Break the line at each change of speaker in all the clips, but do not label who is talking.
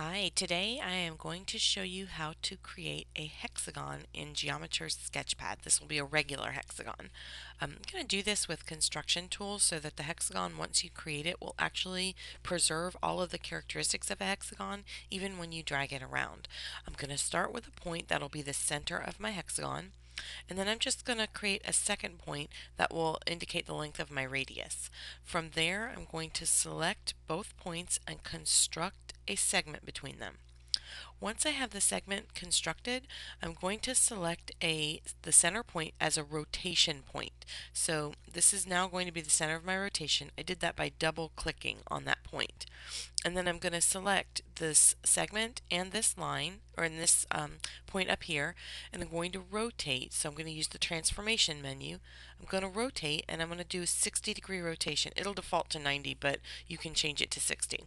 Hi, today I am going to show you how to create a hexagon in Geometer's Sketchpad. This will be a regular hexagon. I'm going to do this with construction tools so that the hexagon, once you create it, will actually preserve all of the characteristics of a hexagon even when you drag it around. I'm going to start with a point that'll be the center of my hexagon. And then I'm just going to create a second point that will indicate the length of my radius. From there, I'm going to select both points and construct a segment between them. Once I have the segment constructed, I'm going to select the center point as a rotation point. So this is now going to be the center of my rotation. I did that by double clicking on that point. And then I'm going to select this segment and this line, or in this point up here, and I'm going to rotate. So I'm going to use the transformation menu. I'm going to rotate, and I'm going to do a 60-degree rotation. It'll default to 90, but you can change it to 60.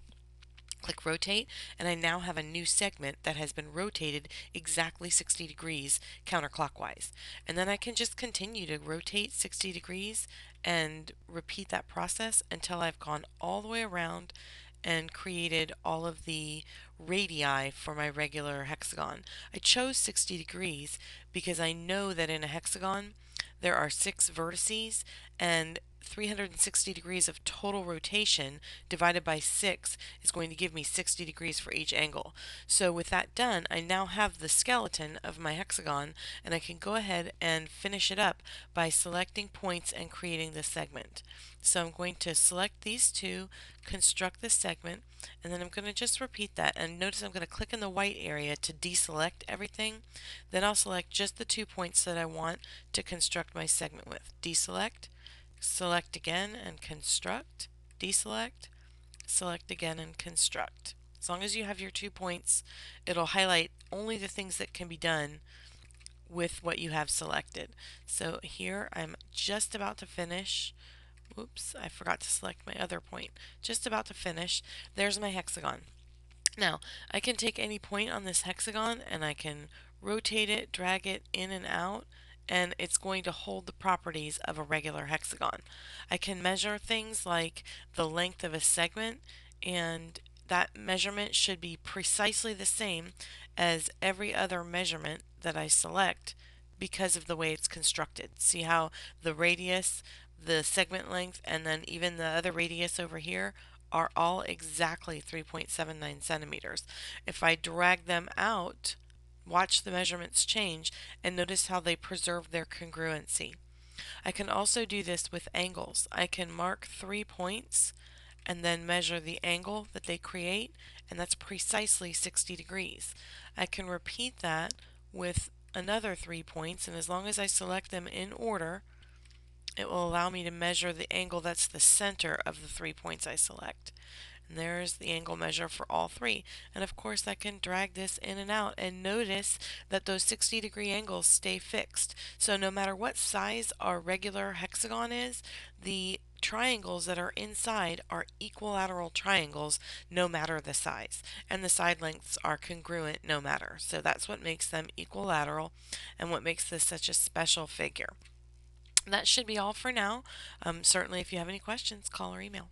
Click rotate, and I now have a new segment that has been rotated exactly 60 degrees counterclockwise. And then I can just continue to rotate 60 degrees and repeat that process until I've gone all the way around and created all of the radii for my regular hexagon. I chose 60 degrees because I know that in a hexagon there are 6 vertices, and 360 degrees of total rotation divided by 6 is going to give me 60 degrees for each angle. So with that done, I now have the skeleton of my hexagon, and I can go ahead and finish it up by selecting points and creating the segment. So I'm going to select these two, construct this segment, and then I'm going to just repeat that. And notice I'm going to click in the white area to deselect everything. Then I'll select just the 2 points that I want to construct my segment with. Deselect, select again and construct, deselect, select again and construct. As long as you have your 2 points, it'll highlight only the things that can be done with what you have selected. So here I'm just about to finish. Oops, I forgot to select my other point. Just about to finish. There's my hexagon. Now, I can take any point on this hexagon and I can rotate it, drag it in and out, and it's going to hold the properties of a regular hexagon. I can measure things like the length of a segment, and that measurement should be precisely the same as every other measurement that I select because of the way it's constructed. See how the radius, the segment length, and then even the other radius over here are all exactly 3.79 centimeters. If I drag them out, watch the measurements change and notice how they preserve their congruency. I can also do this with angles. I can mark 3 points and then measure the angle that they create, and that's precisely 60 degrees. I can repeat that with another 3 points, and as long as I select them in order, it will allow me to measure the angle that's the center of the 3 points I select. And there's the angle measure for all 3. And of course I can drag this in and out, and notice that those 60-degree angles stay fixed. So no matter what size our regular hexagon is, the triangles that are inside are equilateral triangles no matter the size. And the side lengths are congruent no matter. So that's what makes them equilateral and what makes this such a special figure. That should be all for now. Certainly if you have any questions, call or email.